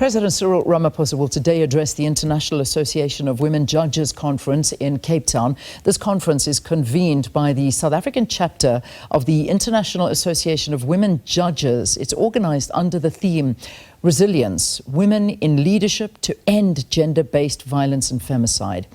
President Cyril Ramaphosa will today address the International Association of Women Judges Conference in Cape Town. This conference is convened by the South African chapter of the International Association of Women Judges. It's organized under the theme Resilience, Women in Leadership to End Gender-Based Violence and Femicide.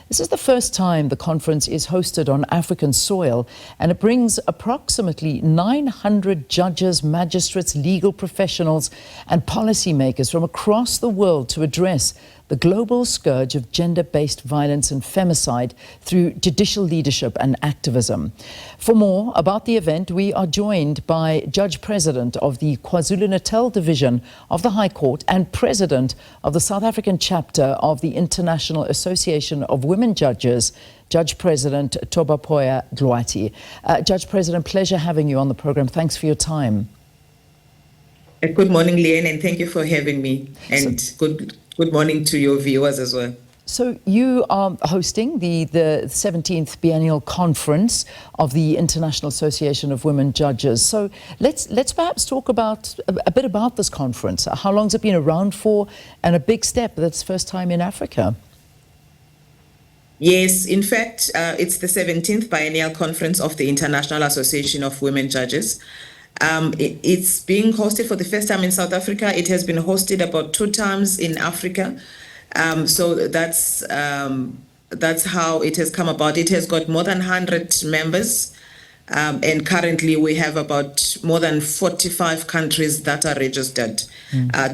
This is the first time the conference is hosted on African soil, and it brings approximately 900 judges, magistrates, legal professionals and policymakers from across the world to address the global scourge of gender-based violence and femicide through judicial leadership and activism. For more about the event, we are joined by Judge President of the KwaZulu-Natal Division of the High Court and President of the South African chapter of the International Association of Women Judges, Judge President Thoba Portia Poyo-Dlwati. Judge President, pleasure having you on the program. Thanks for your time. Good morning, Leanne, and thank you for having me. And good morning to your viewers as well. So you are hosting the 17th Biennial Conference of the International Association of Women Judges. So let's perhaps talk about a bit about this conference. How long has it been around for, and a big step that's first time in Africa? Yes, in fact, it's the 17th Biennial Conference of the International Association of Women Judges. It's being hosted for the first time in South Africa. It has been hosted about 2 times in Africa. So that's how it has come about. It has got more than 100 members. And currently we have about more than 45 countries that are registered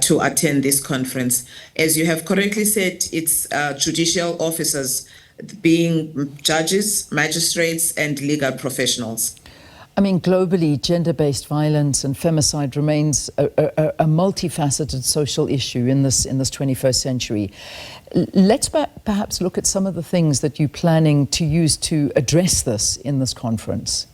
to attend this conference. As you have correctly said, it's judicial officers, being judges, magistrates, and legal professionals. I mean, globally, gender-based violence and femicide remains a multifaceted social issue in this 21st century. Let's perhaps look at some of the things that you're planning to use to address this in this conference.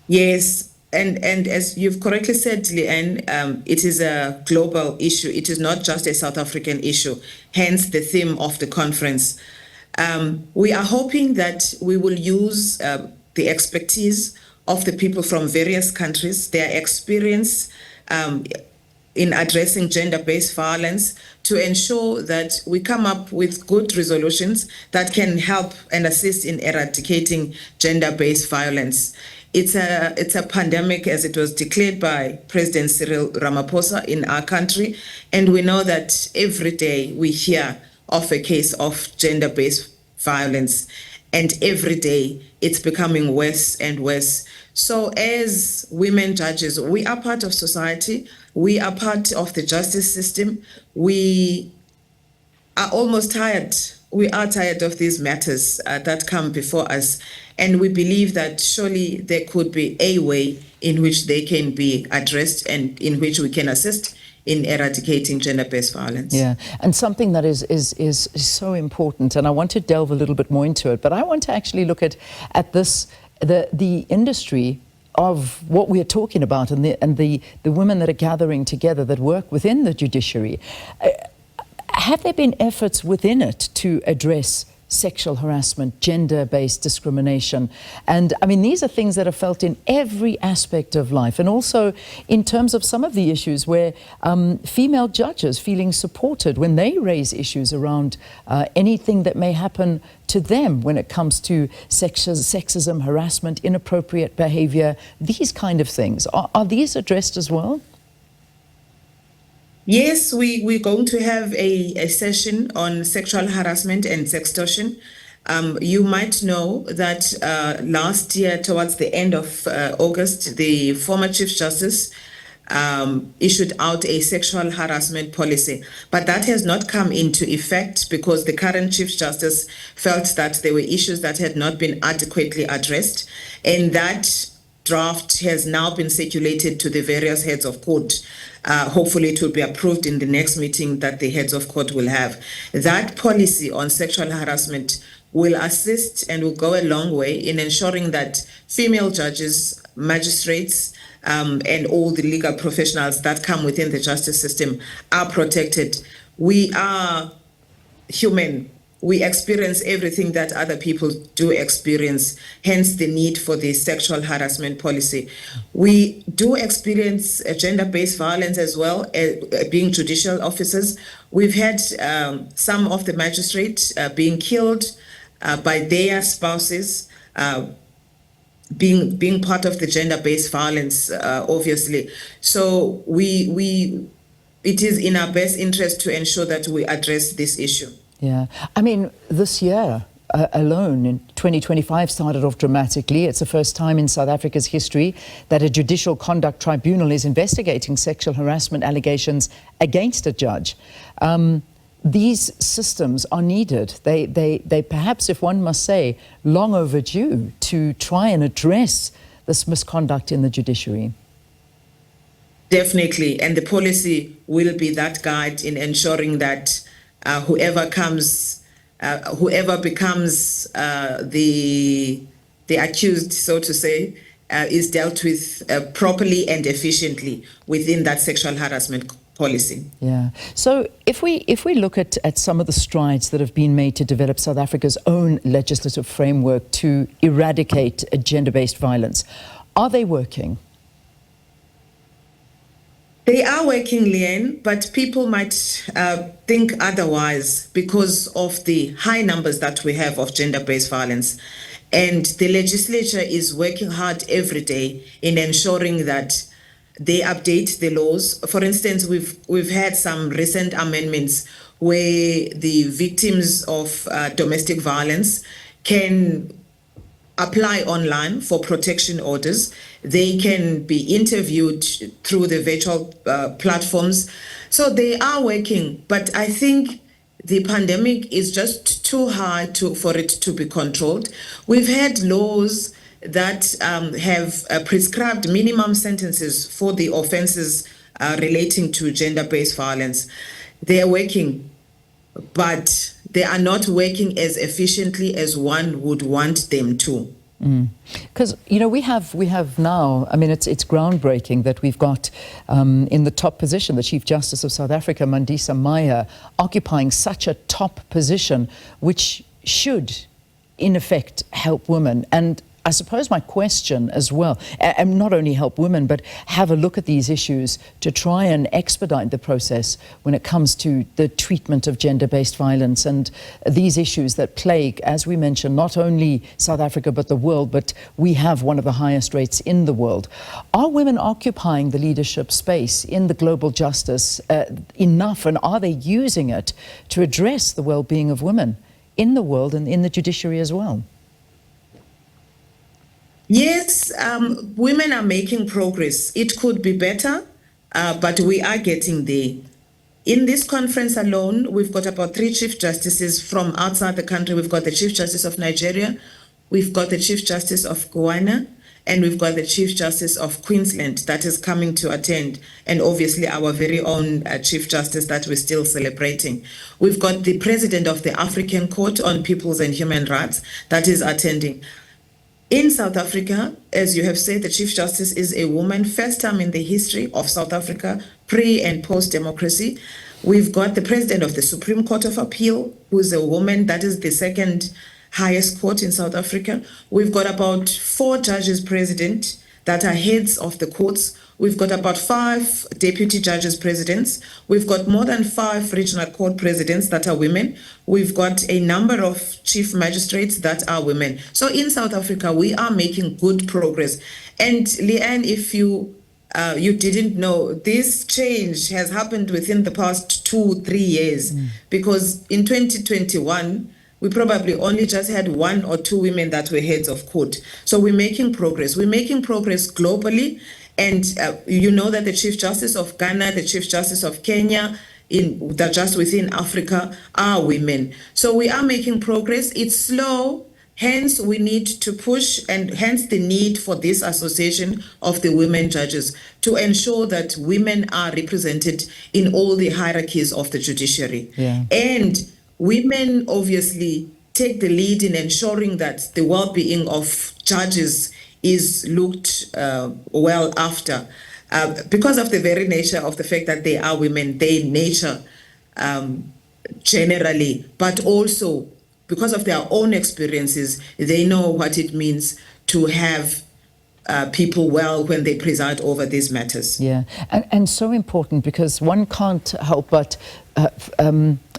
Yes, and as you've correctly said, Leanne, it is a global issue. It is not just a South African issue, hence the theme of the conference. We are hoping that we will use the expertise of the people from various countries, their experience in addressing gender-based violence, to ensure that we come up with good resolutions that can help and assist in eradicating gender-based violence. It's a pandemic, as it was declared by President Cyril Ramaphosa in our country, and we know that every day we hear of a case of gender-based violence. And every day it's becoming worse and worse. So as women judges, we are part of society. We are part of the justice system. We are almost tired. We are tired of these matters that come before us. And we believe that surely there could be a way in which they can be addressed and in which we can assist in eradicating gender-based violence. Yeah, and something that is so important, and I want to delve a little bit more into it, but I want to actually look at this, the industry of what we're talking about, and the women that are gathering together that work within the judiciary. Have there been efforts within it to address sexual harassment, gender-based discrimination? And I mean, these are things that are felt in every aspect of life, and also in terms of some of the issues where female judges feeling supported when they raise issues around anything that may happen to them when it comes to sexism, harassment, inappropriate behavior, these kind of things. Are these addressed as well? Yes, we're going to have a session on sexual harassment and sextortion. You might know that last year, towards the end of August, the former Chief Justice issued out a sexual harassment policy. But that has not come into effect because the current Chief Justice felt that there were issues that had not been adequately addressed. And that draft has now been circulated to the various heads of court. Hopefully it will be approved in the next meeting that the heads of court will have. That policy on sexual harassment will assist and will go a long way in ensuring that female judges, magistrates, and all the legal professionals that come within the justice system are protected. We are human. we experience everything that other people do experience, hence the need for the sexual harassment policy. We do experience gender-based violence as well, being judicial officers. We've had some of the magistrates being killed by their spouses, being part of the gender-based violence, obviously. So it is in our best interest to ensure that we address this issue. Yeah, I mean, this year alone, in 2025, started off dramatically. It's the first time in South Africa's history that a judicial conduct tribunal is investigating sexual harassment allegations against a judge. These systems are needed. They perhaps, if one must say, long overdue to try and address this misconduct in the judiciary. Definitely, and the policy will be that guide in ensuring that whoever becomes the accused, so to say, is dealt with properly and efficiently within that sexual harassment policy. Yeah. So if we look at some of the strides that have been made to develop South Africa's own legislative framework to eradicate gender-based violence, are they working? They are working, Leanne, but people might think otherwise because of the high numbers that we have of gender-based violence. And the legislature is working hard every day in ensuring that they update the laws. For instance, we've had some recent amendments where the victims of domestic violence can apply online for protection orders. They can be interviewed through the virtual platforms. So they are working, but I think the pandemic is just too hard for it to be controlled. We've had laws that have prescribed minimum sentences for the offenses relating to gender-based violence. They are working, but they are not working as efficiently as one would want them to. Because, you know, we have now, I mean, it's groundbreaking that we've got in the top position, the Chief Justice of South Africa, Mandisa Maya, occupying such a top position, which should, in effect, help women. And I suppose my question as well, and not only help women, but have a look at these issues to try and expedite the process when it comes to the treatment of gender-based violence and these issues that plague, as we mentioned, not only South Africa but the world, but we have one of the highest rates in the world. Are women occupying the leadership space in the global justice enough, and are they using it to address the well-being of women in the world and in the judiciary as well? Yes, women are making progress. It could be better, but we are getting there. In this conference alone, we've got about 3 Chief Justices from outside the country. We've got the Chief Justice of Nigeria, we've got the Chief Justice of Guyana, and we've got the Chief Justice of Queensland that is coming to attend, and obviously our very own Chief Justice that we're still celebrating. We've got the President of the African Court on Peoples and Human Rights that is attending. In South Africa, as you have said, the Chief Justice is a woman, first time in the history of South Africa, pre- and post-democracy. We've got the President of the Supreme Court of Appeal, who is a woman. That is the second highest court in South Africa. We've got about 4 judges president that are heads of the courts. We've got about 5 deputy judges presidents. We've got more than 5 regional court presidents that are women. We've got a number of chief magistrates that are women. So in South Africa, we are making good progress. And Leanne, if you didn't know, this change has happened within the past 2-3 years, because in 2021, we probably only just had 1 or 2 women that were heads of court. So we're making progress. We're making progress globally. And you know that the Chief Justice of Ghana, the Chief Justice of Kenya, just within Africa, are women. So we are making progress. It's slow. Hence, we need to push, and hence the need for this association of the women judges to ensure that women are represented in all the hierarchies of the judiciary. Yeah. And women obviously take the lead in ensuring that the well-being of judges is looked well after, because of the very nature of the fact that they are women, their nature generally, but also because of their own experiences, they know what it means to have people well when they preside over these matters. Yeah, and so important, because one can't help but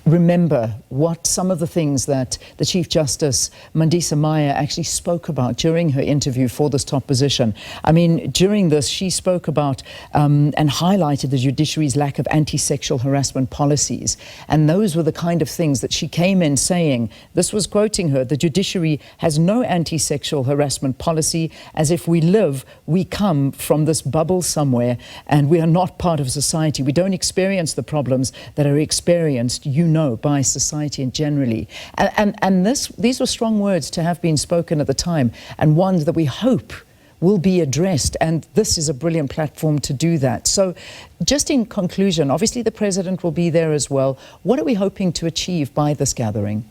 remember what some of the things that the Chief Justice Mandisa Maya actually spoke about during her interview for this top position. I mean, during this, she spoke about and highlighted the judiciary's lack of anti-sexual harassment policies. And those were the kind of things that she came in saying, this was quoting her, the judiciary has no anti-sexual harassment policy. As if we live, we come from this bubble somewhere and we are not part of society. We don't experience the problems that are experienced, by society and generally. And these were strong words to have been spoken at the time, and ones that we hope will be addressed, and this is a brilliant platform to do that. So just in conclusion, obviously the President will be there as well. What are we hoping to achieve by this gathering?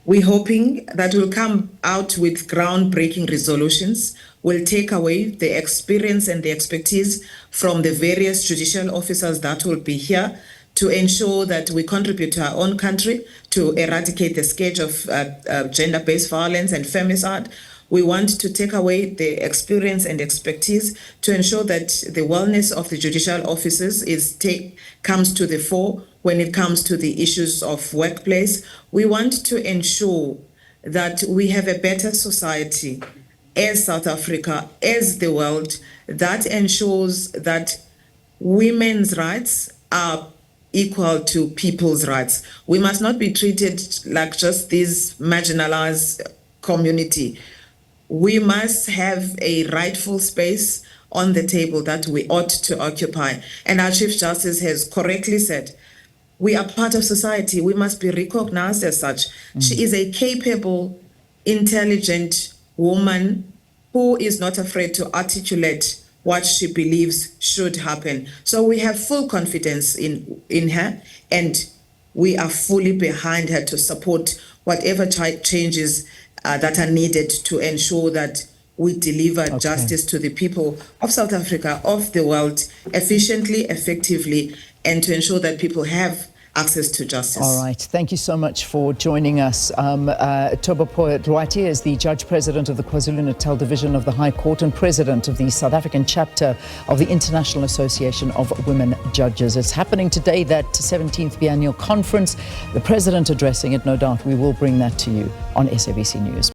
We're hoping that we'll come out with groundbreaking resolutions, will take away the experience and the expertise from the various judicial officers that will be here, to ensure that we contribute to our own country to eradicate the scourge of gender-based violence and femicide. We want to take away the experience and expertise to ensure that the wellness of the judicial officers comes to the fore when it comes to the issues of workplace. We want to ensure that we have a better society as South Africa, as the world, that ensures that women's rights are equal to people's rights. We must not be treated like just this marginalized community. We must have a rightful space on the table that we ought to occupy. And our Chief Justice has correctly said, we are part of society. We must be recognized as such. She is a capable, intelligent woman who is not afraid to articulate what she believes should happen. So we have full confidence in her, and we are fully behind her to support whatever changes that are needed to ensure that we deliver justice to the people of South Africa, of the world, efficiently, effectively, and to ensure that people have access to justice. All right. Thank you so much for joining us. Thoba Portia-Dlwati is the Judge President of the KwaZulu-Natal Division of the High Court and President of the South African chapter of the International Association of Women Judges. It's happening today, that 17th Biennial Conference. The President addressing it, no doubt. We will bring that to you on SABC News.